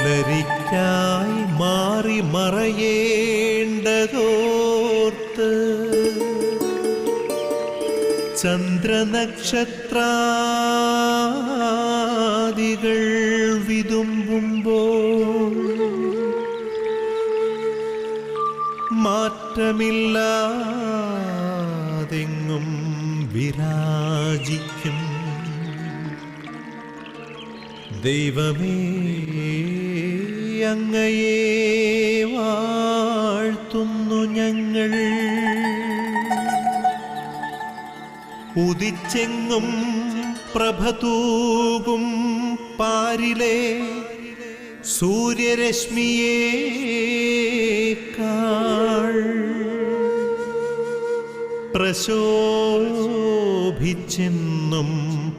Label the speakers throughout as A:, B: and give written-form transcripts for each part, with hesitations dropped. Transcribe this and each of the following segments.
A: പുലരിക്കായി മാറി മറയേണ്ടതോർത്ത് ചന്ദ്രനക്ഷത്രാദികൾ വിതുമ്പുമ്പോൾ മാറ്റമില്ലാതെങ്ങും വിരാജിക്കും ദൈവമേ, അങ്ങയെ വാഴ്ത്തുന്നു ഞങ്ങൾ. ഉദിച്ചെങ്ങും പ്രഭതൂകും പാരിലെ സൂര്യരശ്മിയേക്കാൾ പ്രശോഭിച്ചെന്നും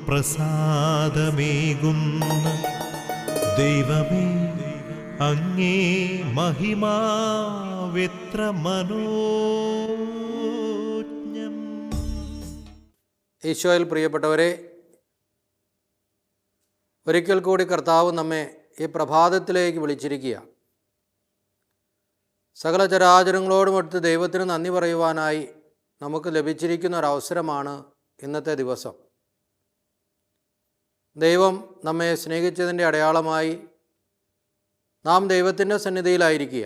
A: പ്രസാദമേകുന്ന ദൈവമേ, അങ്ങേ മഹിമാവെത്ര മനോജ്ഞം.
B: ഈശോയിൽ പ്രിയപ്പെട്ടവരെ, ഒരിക്കൽ കൂടി കർത്താവ് നമ്മെ ഈ പ്രഭാതത്തിലേക്ക് വിളിച്ചിരിക്കുക. സകല ചരാചരങ്ങളോടുമൊത്ത് ദൈവത്തിന് നന്ദി പറയുവാനായി നമുക്ക് ലഭിച്ചിരിക്കുന്ന ഒരവസരമാണ് ഇന്നത്തെ ദിവസം. ദൈവം നമ്മെ സ്നേഹിച്ചതിൻ്റെ അടയാളമായി നാം ദൈവത്തിൻ്റെ സന്നിധിയിലായിരിക്കുക.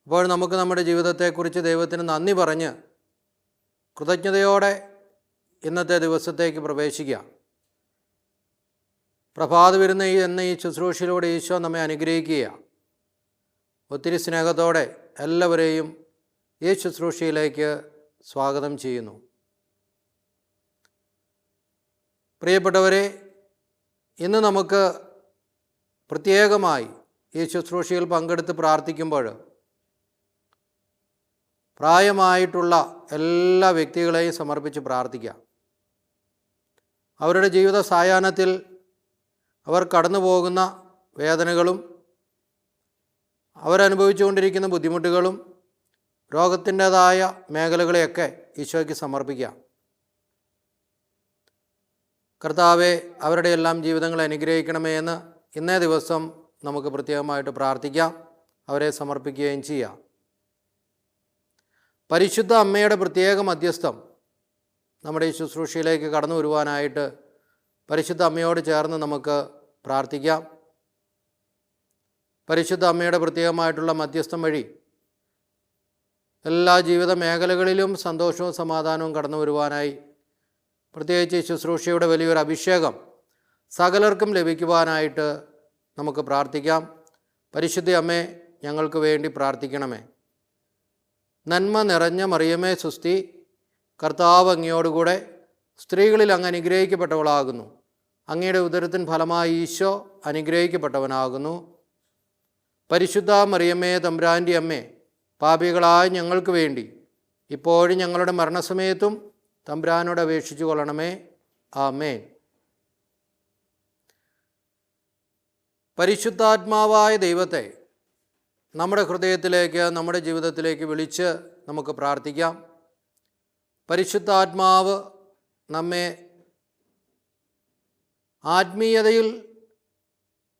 B: അപ്പോൾ നമുക്ക് നമ്മുടെ ജീവിതത്തെക്കുറിച്ച് ദൈവത്തിന് നന്ദി പറഞ്ഞ് കൃതജ്ഞതയോടെ ഇന്നത്തെ ദിവസത്തേക്ക് പ്രവേശിക്കാം. പ്രഭാത വിരുന്ന് എന്ന ഈ ശുശ്രൂഷയിലൂടെ ഈശോ നമ്മെ അനുഗ്രഹിക്കുക. ഒത്തിരി സ്നേഹത്തോടെ എല്ലാവരെയും ഈ ശുശ്രൂഷയിലേക്ക് സ്വാഗതം ചെയ്യുന്നു. പ്രിയപ്പെട്ടവരെ, ഇന്ന് നമുക്ക് പ്രത്യേകമായി ഈ ശുശ്രൂഷയിൽ പങ്കെടുത്ത് പ്രാർത്ഥിക്കുമ്പോൾ പ്രായമായിട്ടുള്ള എല്ലാ വ്യക്തികളെയും സമർപ്പിച്ച് പ്രാർത്ഥിക്കാം. അവരുടെ ജീവിത സായാഹ്നത്തിൽ അവർ കടന്നു പോകുന്ന വേദനകളും അവരനുഭവിച്ചുകൊണ്ടിരിക്കുന്ന ബുദ്ധിമുട്ടുകളും രോഗത്തിൻ്റേതായ മേഖലകളെയൊക്കെ ഈശോയ്ക്ക് സമർപ്പിക്കാം. കർത്താവെ, അവരുടെ എല്ലാം ജീവിതങ്ങളെ അനുഗ്രഹിക്കണമേ എന്ന് ഇന്നേ ദിവസം നമുക്ക് പ്രത്യേകമായിട്ട് പ്രാർത്ഥിക്കാം, അവരെ സമർപ്പിക്കുകയും ചെയ്യാം. പരിശുദ്ധ അമ്മയുടെ പ്രത്യേക മധ്യസ്ഥം നമ്മുടെ ഈ ശുശ്രൂഷയിലേക്ക് കടന്നു വരുവാനായിട്ട് പരിശുദ്ധ അമ്മയോട് ചേർന്ന് നമുക്ക് പ്രാർത്ഥിക്കാം. പരിശുദ്ധ അമ്മയുടെ പ്രത്യേകമായിട്ടുള്ള മധ്യസ്ഥം വഴി എല്ലാ ജീവിത മേഖലകളിലും സന്തോഷവും സമാധാനവും കടന്നു വരുവാനായി, പ്രത്യേകിച്ച് ശുശ്രൂഷയുടെ വലിയൊരു അഭിഷേകം സകലർക്കും ലഭിക്കുവാനായിട്ട് നമുക്ക് പ്രാർത്ഥിക്കാം. പരിശുദ്ധ അമ്മേ, ഞങ്ങൾക്ക് വേണ്ടി പ്രാർത്ഥിക്കണമേ. നന്മ നിറഞ്ഞ മറിയമേ സുസ്തി, കർത്താവ് അങ്ങയോടുകൂടെ സ്ത്രീകളിൽ അങ്ങ് അനുഗ്രഹിക്കപ്പെട്ടവളാകുന്നു. അങ്ങയുടെ ഉദരത്തിൻ ഫലമായി ഈശോ അനുഗ്രഹിക്കപ്പെട്ടവനാകുന്നു. പരിശുദ്ധ മറിയമ്മേ, തമ്പുരാൻ്റെ അമ്മേ, പാപികളായ ഞങ്ങൾക്ക് വേണ്ടി ഇപ്പോഴും ഞങ്ങളുടെ മരണസമയത്തും തമ്പുരാനോട് അപേക്ഷിച്ചു കൊള്ളണമേ. ആമേൻ. പരിശുദ്ധാത്മാവായ ദൈവത്തെ നമ്മുടെ ഹൃദയത്തിലേക്ക്, നമ്മുടെ ജീവിതത്തിലേക്ക് വിളിച്ച് നമുക്ക് പ്രാർത്ഥിക്കാം. പരിശുദ്ധാത്മാവ് നമ്മെ ആത്മീയതയിൽ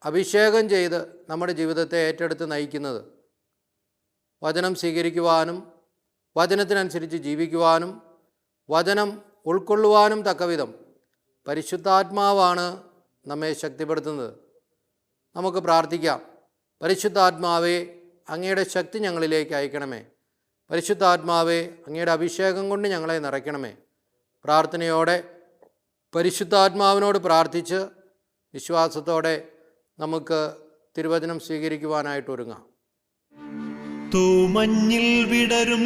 B: അഭിഷേകം ചെയ്ത് നമ്മുടെ ജീവിതത്തെ ഏറ്റെടുത്ത് നയിക്കുന്നത്, വചനം സ്വീകരിക്കുവാനും വചനത്തിനനുസരിച്ച് ജീവിക്കുവാനും വചനം ഉൾക്കൊള്ളുവാനും തക്കവിധം പരിശുദ്ധാത്മാവാണ് നമ്മെ ശക്തിപ്പെടുത്തുന്നത്. നമുക്ക് പ്രാർത്ഥിക്കാം. പരിശുദ്ധാത്മാവേ, അങ്ങയുടെ ശക്തി ഞങ്ങളിലേക്ക് അയക്കണമേ. പരിശുദ്ധാത്മാവേ, അങ്ങയുടെ അഭിഷേകം കൊണ്ട് ഞങ്ങളെ നിറയ്ക്കണമേ. പ്രാർത്ഥനയോടെ പരിശുദ്ധാത്മാവിനോട് പ്രാർത്ഥിച്ച് വിശ്വാസത്തോടെ നമുക്ക് തിരുവചനം സ്വീകരിക്കുവാനായിട്ട് ഒരുങ്ങാം.
A: തൂമഞ്ഞിൽ വിടരും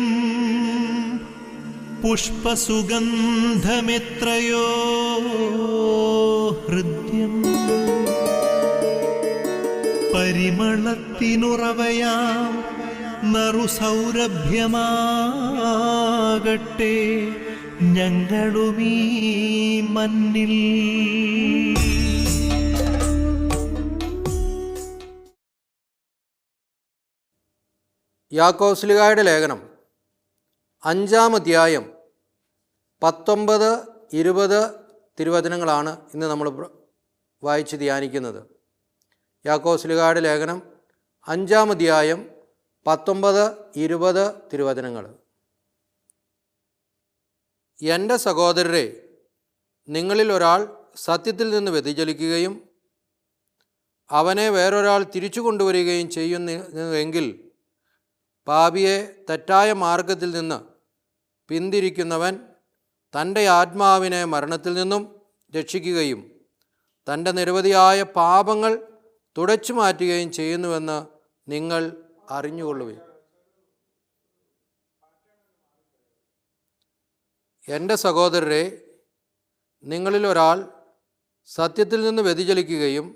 A: പുഷ്പസുഗന്ധമെത്രയോ ഹൃദ്യം, പരിമളത്തിനുറവയാം നറുസൗരഭ്യമാകട്ടെ ഞങ്ങളുമീ മണ്ണിൽ.
B: യാക്കോബ് ലേഖനം 5-ാം അധ്യായം 19-20 തിരുവചനങ്ങളാണ് ഇന്ന് നമ്മൾ വായിച്ച് ധ്യാനിക്കുന്നത്. യാക്കോസ്ലിഹായുടെ ലേഖനം 5-ാം അധ്യായം 19-20 തിരുവചനങ്ങൾ. എൻ്റെ സഹോദരരെ, നിങ്ങളിൽ ഒരാൾ സത്യത്തിൽ നിന്ന് വ്യതിചലിക്കുകയും അവനെ വേറൊരാൾ തിരിച്ചു കൊണ്ടുവരികയും ചെയ്യുന്നുവെങ്കിൽ പാപിയെ തെറ്റായ മാർഗത്തിൽ നിന്ന് പിന്തിരിക്കുന്നവൻ തൻ്റെ ആത്മാവിനെ മരണത്തിൽ നിന്നും രക്ഷിക്കുകയും തൻ്റെ നിരവധിയായ പാപങ്ങൾ തുടച്ചു മാറ്റുകയും ചെയ്യുന്നുവെന്ന് നിങ്ങൾ അറിഞ്ഞുകൊള്ളുവിൻ. എൻ്റെ സഹോദരരെ, നിങ്ങളിൽ ഒരാൾ സത്യത്തിൽ നിന്ന് വ്യതിചലിക്കുകയും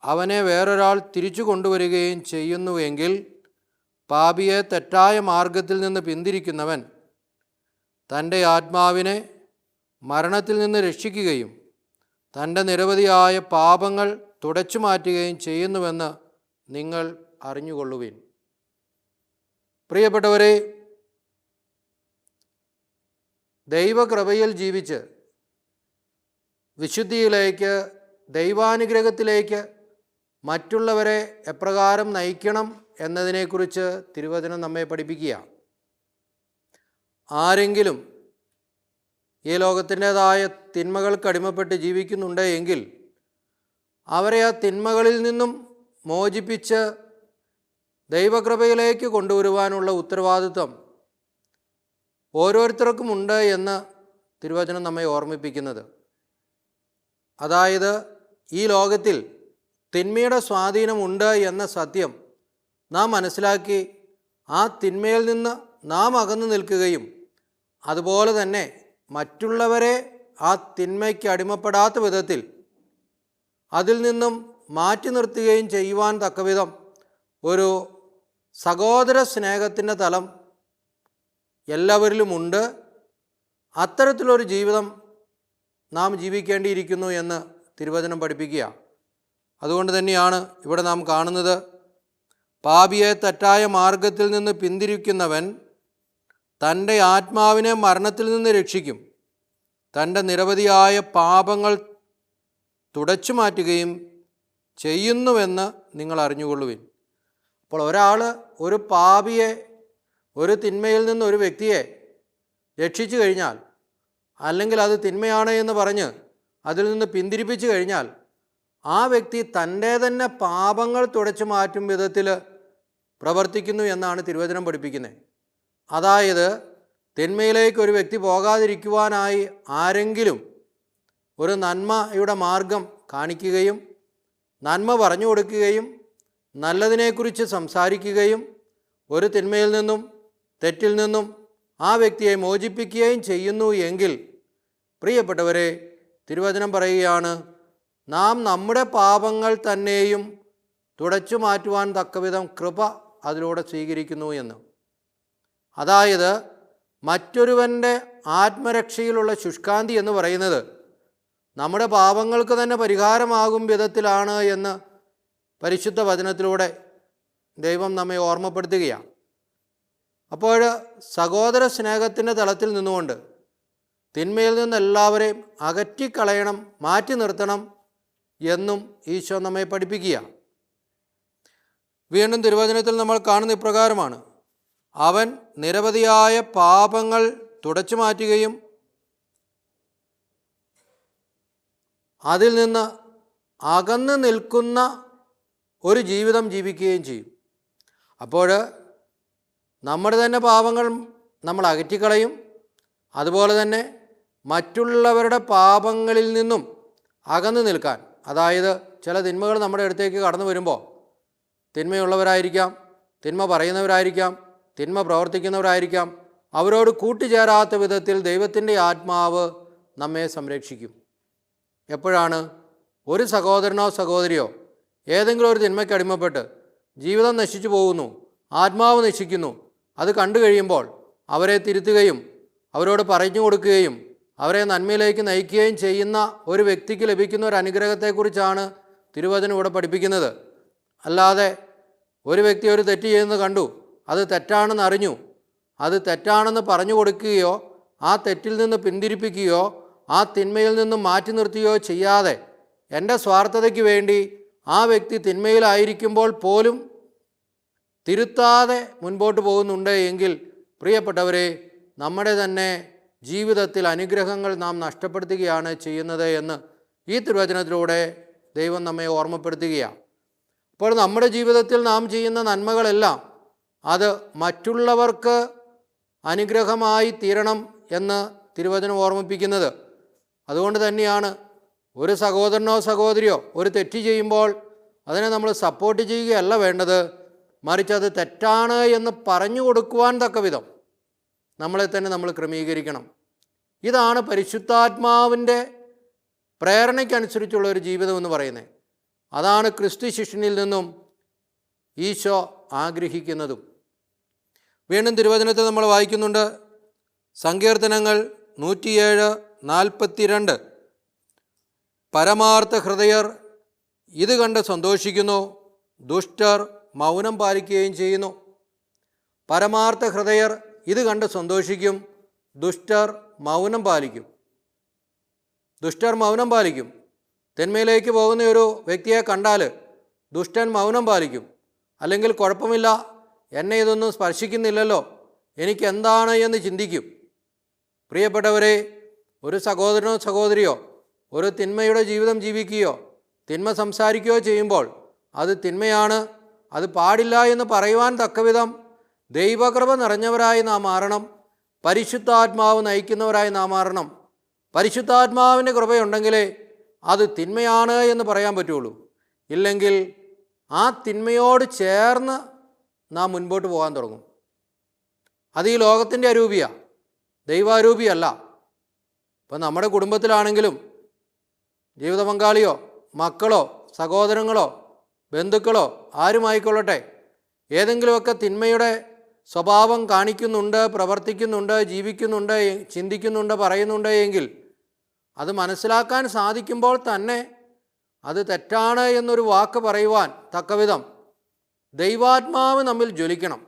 B: അവനെ വേറൊരാൾ തിരിച്ചു കൊണ്ടുവരികയും ചെയ്യുന്നുവെങ്കിൽ പാപിയെ തെറ്റായ മാർഗത്തിൽ നിന്ന് പിന്തിരിക്കുന്നവൻ തൻ്റെ ആത്മാവിനെ മരണത്തിൽ നിന്ന് രക്ഷിക്കുകയും തൻ്റെ നിരവധിയായ പാപങ്ങൾ തുടച്ചു മാറ്റുകയും ചെയ്യുന്നുവെന്ന് നിങ്ങൾ അറിഞ്ഞുകൊള്ളുവിൻ. പ്രിയപ്പെട്ടവരെ, ദൈവകൃപയിൽ ജീവിച്ച് വിശുദ്ധിയിലേക്ക്, ദൈവാനുഗ്രഹത്തിലേക്ക് മറ്റുള്ളവരെ എപ്രകാരം നയിക്കണം എന്നതിനെക്കുറിച്ച് തിരുവചനം നമ്മെ പഠിപ്പിക്കുക. ആരെങ്കിലും ഈ ലോകത്തിൻ്റേതായ തിന്മകൾക്ക് അടിമപ്പെട്ട് ജീവിക്കുന്നുണ്ട് എങ്കിൽ അവരെ ആ തിന്മകളിൽ നിന്നും മോചിപ്പിച്ച് ദൈവകൃപയിലേക്ക് കൊണ്ടുവരുവാനുള്ള ഉത്തരവാദിത്വം ഓരോരുത്തർക്കും ഉണ്ട് എന്ന് തിരുവചനം നമ്മെ ഓർമ്മിപ്പിക്കുന്നത്. അതായത് ഈ ലോകത്തിൽ തിന്മയുടെ സ്വാധീനമുണ്ട് എന്ന സത്യം നാം മനസ്സിലാക്കി ആ തിന്മയിൽ നിന്ന് നാം അകന്നു നിൽക്കുകയും അതുപോലെ തന്നെ മറ്റുള്ളവരെ ആ തിന്മയ്ക്ക് അടിമപ്പെടാത്ത വിധത്തിൽ അതിൽ നിന്നും മാറ്റി നിർത്തുകയും ചെയ്യുവാൻ തക്കവിധം ഒരു സഹോദര സ്നേഹത്തിൻ്റെ തലം എല്ലാവരിലുമുണ്ട്. അത്തരത്തിലൊരു ജീവിതം നാം ജീവിക്കേണ്ടിയിരിക്കുന്നു എന്ന് തിരുവചനം പഠിപ്പിക്കുക. അതുകൊണ്ട് തന്നെയാണ് ഇവിടെ നാം കാണുന്നത്, പാപിയെ തെറ്റായ മാർഗത്തിൽ നിന്ന് പിന്തിരിക്കുന്നവൻ തൻ്റെ ആത്മാവിനെ മരണത്തിൽ നിന്ന് രക്ഷിക്കും, തൻ്റെ നിരവധിയായ പാപങ്ങൾ തുടച്ചു മാറ്റുകയും ചെയ്യുന്നുവെന്ന് നിങ്ങൾ അറിഞ്ഞുകൊള്ളുവിൻ. അപ്പോൾ ഒരാൾ ഒരു പാപിയെ, ഒരു തിന്മയിൽ നിന്ന് ഒരു വ്യക്തിയെ രക്ഷിച്ചു കഴിഞ്ഞാൽ, അല്ലെങ്കിൽ അത് തിന്മയാണ് എന്ന് പറഞ്ഞ് അതിൽ നിന്ന് പിന്തിരിപ്പിച്ചു കഴിഞ്ഞാൽ ആ വ്യക്തി തൻ്റെ തന്നെ പാപങ്ങൾ തുടച്ചു മാറ്റും വിധത്തിൽ പ്രവർത്തിക്കുന്നു എന്നാണ് തിരുവചനം പഠിപ്പിക്കുന്നത്. അതായത് തിന്മയിലേക്ക് ഒരു വ്യക്തി പോകാതിരിക്കുവാനായി ആരെങ്കിലും ഒരു നന്മയുടെ മാർഗം കാണിക്കുകയും നന്മ പറഞ്ഞു കൊടുക്കുകയും നല്ലതിനെക്കുറിച്ച് സംസാരിക്കുകയും ഒരു തിന്മയിൽ നിന്നും തെറ്റിൽ നിന്നും ആ വ്യക്തിയെ മോചിപ്പിക്കുകയും ചെയ്യുന്നു എങ്കിൽ, പ്രിയപ്പെട്ടവരെ, തിരുവചനം പറയുകയാണ്, നാം നമ്മുടെ പാപങ്ങൾ തന്നെയും തുടച്ചു മാറ്റുവാൻ തക്കവിധം കൃപ അതിലൂടെ സ്വീകരിക്കുന്നു എന്ന്. അതായത് മറ്റൊരുവൻ്റെ ആത്മരക്ഷയിലുള്ള ശുഷ്കാന്തി എന്ന് പറയുന്നത് നമ്മുടെ പാപങ്ങൾക്ക് തന്നെ പരിഹാരമാകും വിധത്തിലാണ് എന്ന് പരിശുദ്ധ വചനത്തിലൂടെ ദൈവം നമ്മെ ഓർമ്മപ്പെടുത്തുകയാണ്. അപ്പോൾ സഹോദര സ്നേഹത്തിൻ്റെ തലത്തിൽ നിന്നുകൊണ്ട് തിന്മയിൽ നിന്ന് എല്ലാവരെയും അകറ്റിക്കളയണം, മാറ്റി നിർത്തണം എന്നും ഈശോ നമ്മെ പഠിപ്പിക്കുക. വീണ്ടും തിരുവചനത്തിൽ നമ്മൾ കാണുന്ന ഇപ്രകാരമാണ്, അവൻ നിരവധിയായ പാപങ്ങൾ തുടച്ചു മാറ്റുകയും അതിൽ നിന്ന് അകന്നു നിൽക്കുന്ന ഒരു ജീവിതം ജീവിക്കുകയും ചെയ്യും. അപ്പോൾ നമ്മുടെ തന്നെ പാപങ്ങൾ നമ്മൾ അകറ്റിക്കളയും, അതുപോലെ തന്നെ മറ്റുള്ളവരുടെ പാപങ്ങളിൽ നിന്നും അകന്നു നിൽക്കാൻ, അതായത് ചില തിന്മകൾ നമ്മുടെ അടുത്തേക്ക് കടന്നു വരുമ്പോൾ തിന്മയുള്ളവരായിരിക്കാം, തിന്മ പറയുന്നവരായിരിക്കാം, തിന്മ പ്രവർത്തിക്കുന്നവരായിരിക്കാം, അവരോട് കൂട്ടുചേരാത്ത വിധത്തിൽ ദൈവത്തിൻ്റെ ആത്മാവ് നമ്മെ സംരക്ഷിക്കും. എപ്പോഴാണ് ഒരു സഹോദരനോ സഹോദരിയോ ഏതെങ്കിലും ഒരു തിന്മയ്ക്ക് അടിമപ്പെട്ട് ജീവിതം നശിച്ചു പോകുന്നു, ആത്മാവ് നശിക്കുന്നു, അത് കണ്ടു കഴിയുമ്പോൾ അവരെ തിരുത്തുകയും അവരോട് പറഞ്ഞു കൊടുക്കുകയും അവരെ നന്മയിലേക്ക് നയിക്കുകയും ചെയ്യുന്ന ഒരു വ്യക്തിക്ക് ലഭിക്കുന്ന ഒരു അനുഗ്രഹത്തെക്കുറിച്ചാണ് തിരുവചനം ഇവിടെ പഠിപ്പിക്കുന്നത്. അല്ലാതെ ഒരു വ്യക്തി ഒരു തെറ്റ് ചെയ്യുന്നത് കണ്ടു, അത് തെറ്റാണെന്ന് അറിഞ്ഞു, അത് തെറ്റാണെന്ന് പറഞ്ഞു കൊടുക്കുകയോ ആ തെറ്റിൽ നിന്ന് പിന്തിരിപ്പിക്കുകയോ ആ തിന്മയിൽ നിന്ന് മാറ്റി നിർത്തുകയോ ചെയ്യാതെ എൻ്റെ സ്വാർത്ഥതയ്ക്ക് വേണ്ടി ആ വ്യക്തി തിന്മയിലായിരിക്കുമ്പോൾ പോലും തിരുത്താതെ മുൻപോട്ട് പോകുന്നുണ്ട് എങ്കിൽ പ്രിയപ്പെട്ടവരെ, നമ്മുടെ തന്നെ ജീവിതത്തിൽ അനുഗ്രഹങ്ങൾ നാം നഷ്ടപ്പെടുത്തുകയാണ് ചെയ്യുന്നത് എന്ന് ഈ തിരുവചനത്തിലൂടെ ദൈവം നമ്മെ ഓർമ്മപ്പെടുത്തുകയാണ്. അപ്പോൾ നമ്മുടെ ജീവിതത്തിൽ നാം ചെയ്യുന്ന നന്മകളെല്ലാം അത് മറ്റുള്ളവർക്ക് അനുഗ്രഹമായി തീരണം എന്ന് തിരുവചനം ഓർമ്മിപ്പിക്കുന്നത്. അതുകൊണ്ട് തന്നെയാണ് ഒരു സഹോദരനോ സഹോദരിയോ ഒരു തെറ്റ് ചെയ്യുമ്പോൾ അതിനെ നമ്മൾ സപ്പോർട്ട് ചെയ്യുകയല്ല വേണ്ടത്, മറിച്ച് അത് തെറ്റാണ് എന്ന് പറഞ്ഞു കൊടുക്കുവാൻ തക്ക വിധം നമ്മളെ തന്നെ നമ്മൾ ക്രമീകരിക്കണം. ഇതാണ് പരിശുദ്ധാത്മാവിൻ്റെ പ്രേരണയ്ക്കനുസരിച്ചുള്ള ഒരു ജീവിതം എന്ന് പറയുന്നത്. അതാണ് ക്രിസ്തു ശിഷ്യനിൽ നിന്നും ഈശോ ആഗ്രഹിക്കുന്നതും. വീണ്ടും തിരുവചനത്തിൽ നമ്മൾ വായിക്കുന്നുണ്ട്, സങ്കീർത്തനങ്ങൾ 107:42, പരമാർത്ഥ ഹൃദയർ ഇത് കണ്ട് സന്തോഷിക്കുന്നു, ദുഷ്ടർ മൗനം പാലിക്കുകയും ചെയ്യുന്നു. പരമാർത്ഥ ഹൃദയർ ഇത് കണ്ട് സന്തോഷിക്കും, ദുഷ്ടർ മൗനം പാലിക്കും. ദുഷ്ടർ മൗനം പാലിക്കും. തിന്മയിലേക്ക് പോകുന്ന ഒരു വ്യക്തിയെ കണ്ടാൽ ദുഷ്ടൻ മൗനം പാലിക്കും. അല്ലെങ്കിൽ കുഴപ്പമില്ല, എന്നെ ഇതൊന്നും സ്പർശിക്കുന്നില്ലല്ലോ, എനിക്കെന്താണ് എന്ന് ചിന്തിക്കും. പ്രിയപ്പെട്ടവരെ, ഒരു സഹോദരനോ സഹോദരിയോ ഒരു തിന്മയുടെ ജീവിതം ജീവിക്കുകയോ തിന്മ സംസാരിക്കുകയോ ചെയ്യുമ്പോൾ അത് തിന്മയാണ്, അത് പാടില്ല എന്ന് പറയുവാൻ തക്കവിധം ദൈവകൃപ നിറഞ്ഞവരായി നാം മാറണം. പരിശുദ്ധാത്മാവ് നയിക്കുന്നവരായി നാം മാറണം. പരിശുദ്ധാത്മാവിൻ്റെ കൃപയുണ്ടെങ്കിലേ അത് തിന്മയാണ് എന്ന് പറയാൻ പറ്റുള്ളൂ. ഇല്ലെങ്കിൽ ആ തിന്മയോട് ചേർന്ന് നാം മുൻപോട്ട് പോകാൻ തുടങ്ങും. അത് ഈ ലോകത്തിൻ്റെ അരൂപിയാണ്, ദൈവാരൂപിയല്ല. ഇപ്പം നമ്മുടെ കുടുംബത്തിലാണെങ്കിലും ജീവിത പങ്കാളിയോ മക്കളോ സഹോദരങ്ങളോ ബന്ധുക്കളോ ആരുമായിക്കൊള്ളട്ടെ, ഏതെങ്കിലുമൊക്കെ തിന്മയുടെ സ്വഭാവം കാണിക്കുന്നുണ്ട്, പ്രവർത്തിക്കുന്നുണ്ട്, ജീവിക്കുന്നുണ്ട്, ചിന്തിക്കുന്നുണ്ട്, പറയുന്നുണ്ട് എങ്കിൽ അത് മനസ്സിലാക്കാൻ സാധിക്കുമ്പോൾ തന്നെ അത് തെറ്റാണ് എന്നൊരു വാക്ക് പറയുവാൻ തക്കവിധം ദൈവാത്മാവ് നമ്മിൽ ജ്വലിക്കണം.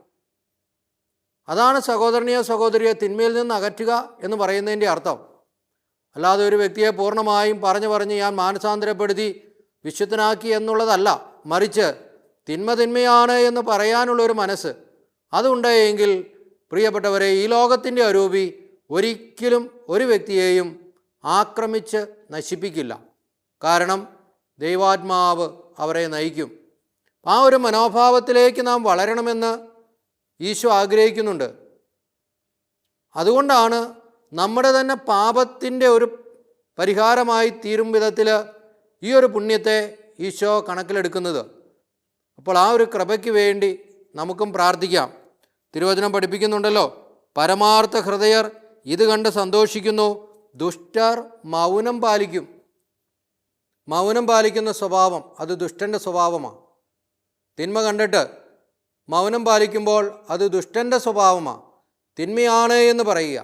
B: അതാണ് സഹോദരനെയോ സഹോദരിയോ തിന്മയിൽ നിന്ന് അകറ്റുക എന്ന് പറയുന്നതിൻ്റെ അർത്ഥം. അല്ലാതെ ഒരു വ്യക്തിയെ പൂർണ്ണമായും പറഞ്ഞ് ഞാൻ മാനസാന്തരപ്പെടുത്തി വിശുദ്ധനാക്കി എന്നുള്ളതല്ല, മറിച്ച് തിന്മയാണ് എന്ന് പറയാനുള്ളൊരു മനസ്സ് അതുണ്ടെങ്കിൽ പ്രിയപ്പെട്ടവരെ, ഈ ലോകത്തിൻ്റെ അരൂപി ഒരിക്കലും ഒരു വ്യക്തിയെയും ആക്രമിച്ച് നശിപ്പിക്കില്ല. കാരണം ദൈവാത്മാവ് അവരെ നയിക്കും. ആ ഒരു മനോഭാവത്തിലേക്ക് നാം വളരണമെന്ന് ഈശോ ആഗ്രഹിക്കുന്നുണ്ട്. അതുകൊണ്ടാണ് നമ്മുടെ തന്നെ പാപത്തിൻ്റെ ഒരു പരിഹാരമായി തീരും വിധത്തിൽ ഈ ഒരു പുണ്യത്തെ ഈശോ കണക്കിലെടുക്കുന്നത്. അപ്പോൾ ആ ഒരു കൃപയ്ക്ക് വേണ്ടി നമുക്കും പ്രാർത്ഥിക്കാം. തിരുവചനം പഠിപ്പിക്കുന്നുണ്ടല്ലോ, പരമാർത്ഥ ഹൃദയർ ഇത് കണ്ട് സന്തോഷിക്കുന്നു, ദുഷ്ടർ മൗനം പാലിക്കും. മൗനം പാലിക്കുന്ന സ്വഭാവം അത് ദുഷ്ടൻ്റെ സ്വഭാവമാണ്. തിന്മ കണ്ടിട്ട് മൗനം പാലിക്കുമ്പോൾ അത് ദുഷ്ടൻ്റെ സ്വഭാവമാണ്. തിന്മയാണ് എന്ന് പറയുക,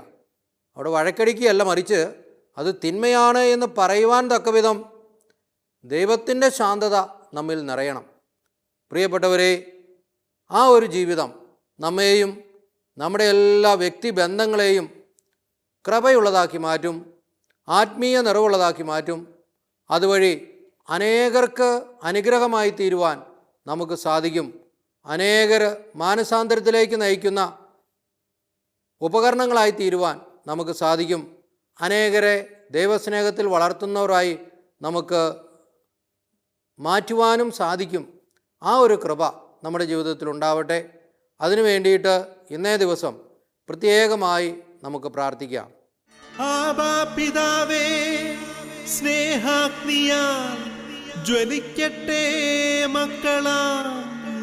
B: അവിടെ വഴക്കടിക്കുകയല്ല, മറിച്ച് അത് തിന്മയാണ് എന്ന് പറയുവാൻ തക്കവിധം ദൈവത്തിൻ്റെ ശാന്തത നമ്മിൽ നിറയണം. പ്രിയപ്പെട്ടവരെ, ആ ഒരു ജീവിതം നമ്മെയും നമ്മുടെ എല്ലാ വ്യക്തിബന്ധങ്ങളെയും കൃപയുള്ളതാക്കി മാറ്റും, ആത്മീയ നിറവുള്ളതാക്കി മാറ്റും. അതുവഴി അനേകർക്ക് അനുഗ്രഹമായി തീരുവാൻ നമുക്ക് സാധിക്കും. അനേകർ മാനസാന്തരത്തിലേക്ക് നയിക്കുന്ന ഉപകരണങ്ങളായി തീരുവാൻ നമുക്ക് സാധിക്കും. അനേകരെ ദൈവസ്നേഹത്തിൽ വളർത്തുന്നവരായി നമുക്ക് മാറ്റുവാനും സാധിക്കും. ആ ഒരു കൃപ നമ്മുടെ ജീവിതത്തിൽ ഉണ്ടാവട്ടെ. അതിനു വേണ്ടിയിട്ട് ഇന്നേ ദിവസം പ്രത്യേകമായി നമുക്ക് പ്രാർത്ഥിക്കാം.
A: ആബാ പിതാവേ, സ്നേഹാഗ്നിയാൽ ജ്വലിക്കട്ടെ മക്കളാ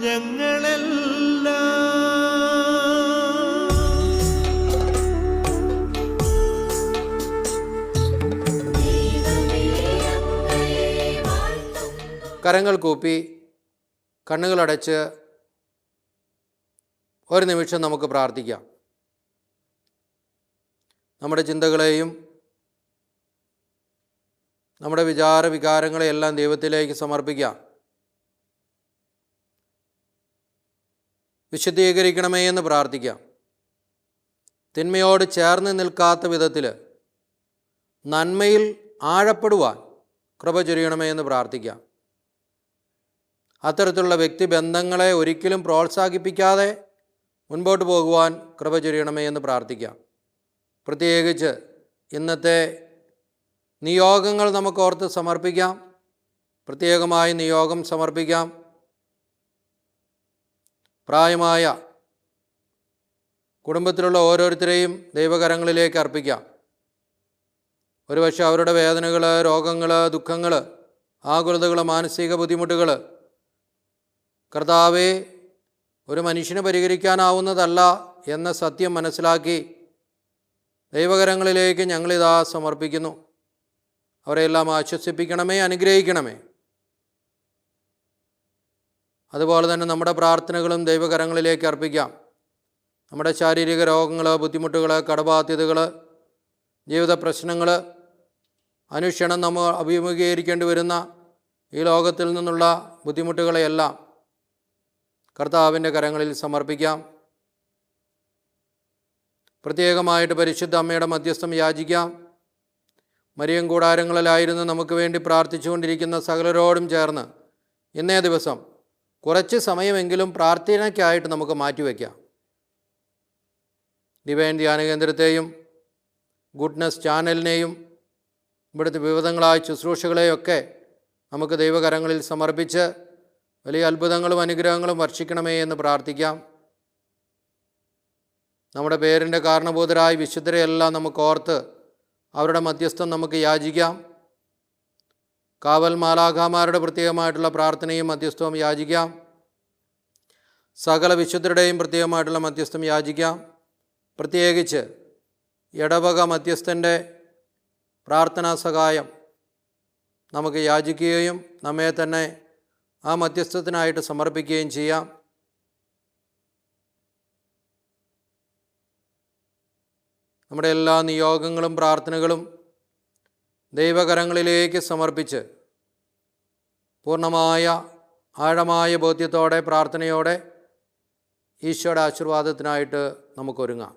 A: ഞങ്ങളെല്ലാം.
B: കരങ്ങൾ കൂപ്പി കണ്ണുകളടച്ച് ഒരു നിമിഷം നമുക്ക് പ്രാർത്ഥിക്കാം. നമ്മുടെ ചിന്തകളെയും നമ്മുടെ വികാരങ്ങളെയെല്ലാം ദൈവത്തിലേക്ക് സമർപ്പിക്കാം. വിശുദ്ധീകരിക്കണമേ എന്ന് പ്രാർത്ഥിക്കാം. തിന്മയോട് ചേർന്ന് നിൽക്കാത്ത വിധത്തിൽ നന്മയിൽ ആഴപ്പെടുവാൻ കൃപ ചൊരിയണമേ എന്ന് പ്രാർത്ഥിക്കാം. അത്തരത്തിലുള്ള വ്യക്തിബന്ധങ്ങളെ ഒരിക്കലും പ്രോത്സാഹിപ്പിക്കാതെ മുൻപോട്ട് പോകുവാൻ കൃപ ചൊരിയണമേ എന്ന് പ്രാർത്ഥിക്കാം. പ്രത്യേകിച്ച് ഇന്നത്തെ നിയോഗങ്ങൾ നമുക്ക് ഓർത്ത് സമർപ്പിക്കാം. പ്രത്യേകമായി നിയോഗം സമർപ്പിക്കാം. പ്രായമായ കുടുംബത്തിലുള്ള ഓരോരുത്തരെയും ദൈവകരങ്ങളിലേക്ക് അർപ്പിക്കാം. ഒരുപക്ഷെ അവരുടെ വേദനകൾ, രോഗങ്ങൾ, ദുഃഖങ്ങൾ, ആകുലതകൾ, മാനസിക ബുദ്ധിമുട്ടുകൾ കർത്താവേ ഒരു മനുഷ്യന് പരിഹരിക്കാനാവുന്നതല്ല എന്ന സത്യം മനസ്സിലാക്കി ദൈവകരങ്ങളിലേക്ക് ഞങ്ങളിതാ സമർപ്പിക്കുന്നു. അവരെല്ലാം ആശ്വസിപ്പിക്കണമേ, അനുഗ്രഹിക്കണമേ. അതുപോലെ തന്നെ നമ്മുടെ പ്രാർത്ഥനകളും ദൈവകരങ്ങളിലേക്ക് അർപ്പിക്കാം. നമ്മുടെ ശാരീരിക രോഗങ്ങൾ, ബുദ്ധിമുട്ടുകൾ, കടബാധ്യതകൾ, ജീവിത പ്രശ്നങ്ങൾ, അനുക്ഷണം നമ്മൾ അഭിമുഖീകരിക്കേണ്ടി വരുന്ന ഈ ലോകത്തിൽ നിന്നുള്ള ബുദ്ധിമുട്ടുകളെയെല്ലാം കർത്താവിൻ്റെ കരങ്ങളിൽ സമർപ്പിക്കാം. പ്രത്യേകമായിട്ട് പരിശുദ്ധ അമ്മയുടെ മധ്യസ്ഥം യാചിക്കാം. മരിയം കൂടാരങ്ങളിലായിരുന്നു നമുക്ക് വേണ്ടി പ്രാർത്ഥിച്ചുകൊണ്ടിരിക്കുന്ന സകലരോടും ചേർന്ന് ഇന്നേ ദിവസം കുറച്ച് സമയമെങ്കിലും പ്രാർത്ഥനയ്ക്കായിട്ട് നമുക്ക് മാറ്റിവെക്കാം. ഡിവൈൻ ധ്യാന കേന്ദ്രത്തെയും ഗുഡ്നസ് ചാനലിനെയും ഇവിടുത്തെ വിവിധങ്ങളായ ശുശ്രൂഷകളെയൊക്കെ നമുക്ക് ദൈവകരങ്ങളിൽ സമർപ്പിച്ച് വലിയ അത്ഭുതങ്ങളും അനുഗ്രഹങ്ങളും വർഷിക്കണമേ എന്ന് പ്രാർത്ഥിക്കാം. നമ്മുടെ പേരിൻ്റെ കാരണഭൂതരായ വിശുദ്ധരെയെല്ലാം നമുക്ക് ഓർത്ത് അവരുടെ മധ്യസ്ഥം നമുക്ക് യാചിക്കാം. കാവൽ മാലാഖമാരുടെ പ്രത്യേകമായിട്ടുള്ള പ്രാർത്ഥനയും മധ്യസ്ഥവും യാചിക്കാം. സകല വിശുദ്ധരുടെയും പ്രത്യേകമായിട്ടുള്ള മധ്യസ്ഥം യാചിക്കാം. പ്രത്യേകിച്ച് ഇടവക മധ്യസ്ഥൻ്റെ പ്രാർത്ഥനാ സഹായം നമുക്ക് യാചിക്കുകയും നമ്മെ തന്നെ ആ മധ്യസ്ഥത്തിനായിട്ട് സമർപ്പിക്കുകയും ചെയ്യാം. നമ്മുടെ എല്ലാ നിയോഗങ്ങളും പ്രാർത്ഥനകളും ദൈവകരങ്ങളിലേക്ക് സമർപ്പിച്ച് പൂർണ്ണമായ ആഴമായ ബോധ്യത്തോടെ പ്രാർത്ഥനയോടെ ഈശോയുടെ ആശീർവാദത്തിനായിട്ട് നമുക്കൊരുങ്ങാം.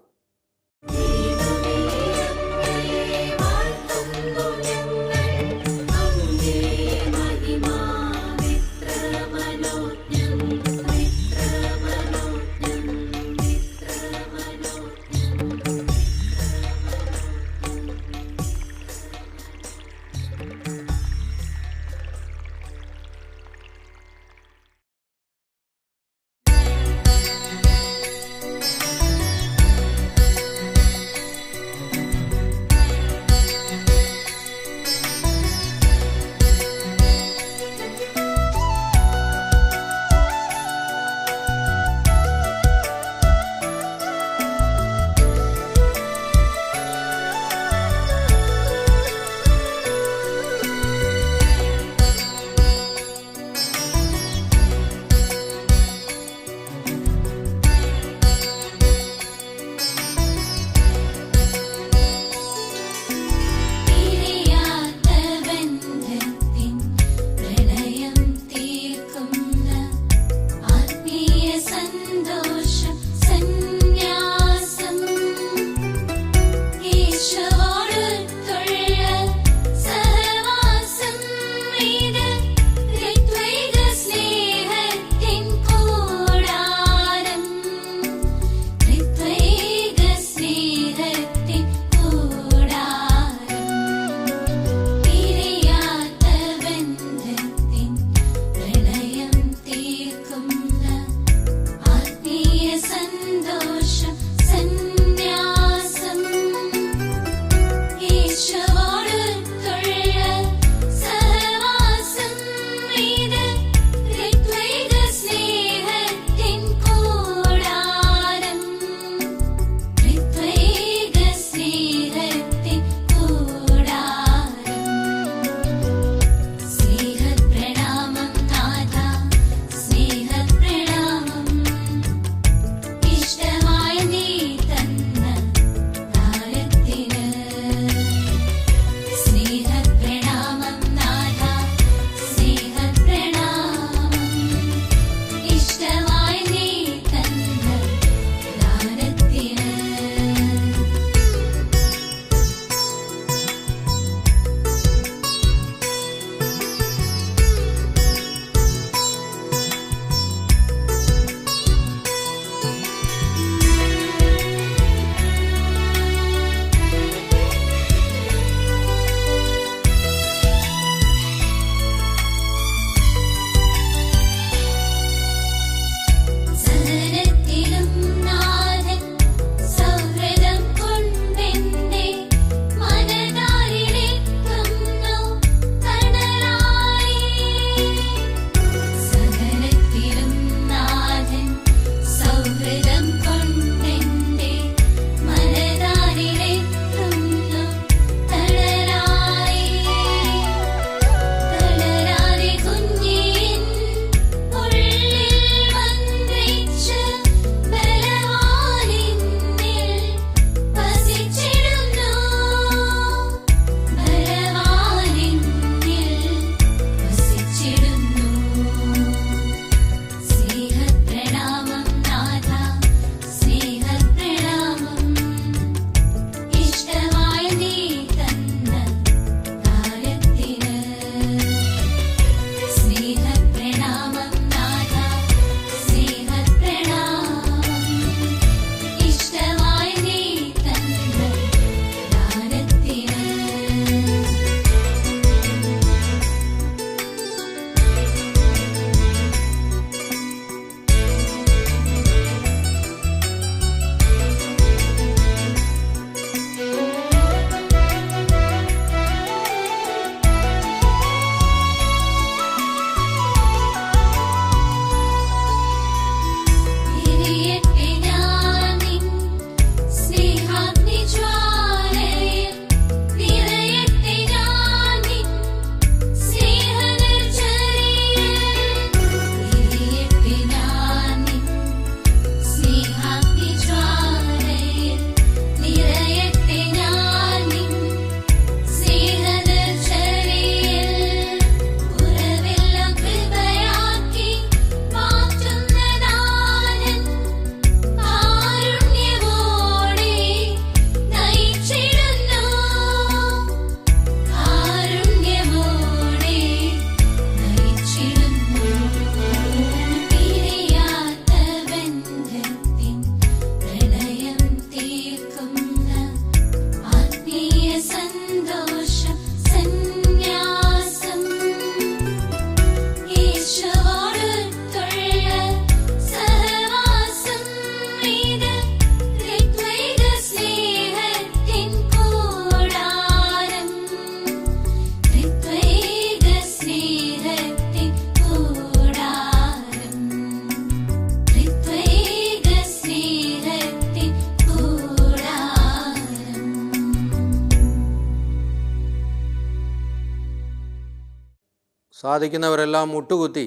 B: സാധിക്കുന്നവരെല്ലാം മുട്ടുകുത്തി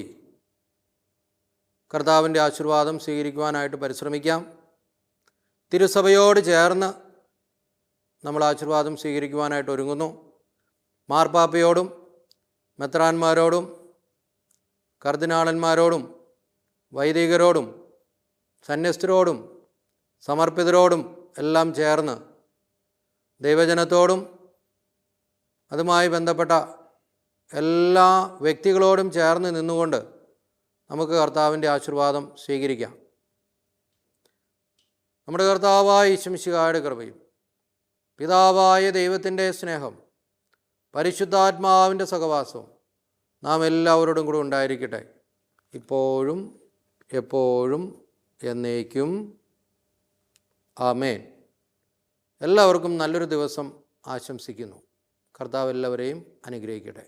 B: കർത്താവിൻ്റെ ആശീർവാദം സ്വീകരിക്കുവാനായിട്ട് പരിശ്രമിക്കാം. തിരുസഭയോട് ചേർന്ന് നമ്മൾ ആശീർവാദം സ്വീകരിക്കുവാനായിട്ട് ഒരുങ്ങുന്നു. മാർപ്പാപ്പയോടും മെത്രാന്മാരോടും കർദിനാളന്മാരോടും വൈദികരോടും സന്യസ്തരോടും സമർപ്പിതരോടും എല്ലാം ചേർന്ന് ദൈവജനത്തോടും അതുമായി ബന്ധപ്പെട്ട എല്ലാ വ്യക്തികളോടും ചേർന്ന് നിന്നുകൊണ്ട് നമുക്ക് കർത്താവിൻ്റെ ആശീർവാദം സ്വീകരിക്കാം. നമ്മുടെ കർത്താവായ യേശു മിശിഹായുടെ കൃപയും പിതാവായ ദൈവത്തിൻ്റെ സ്നേഹം പരിശുദ്ധാത്മാവിൻ്റെ സഹവാസവും നാം എല്ലാവരോടും കൂടെ ഉണ്ടായിരിക്കട്ടെ, ഇപ്പോഴും എപ്പോഴും എന്നേക്കും. ആമേൻ. എല്ലാവർക്കും നല്ലൊരു ദിവസം ആശംസിക്കുന്നു. കർത്താവ് എല്ലാവരെയും അനുഗ്രഹിക്കട്ടെ.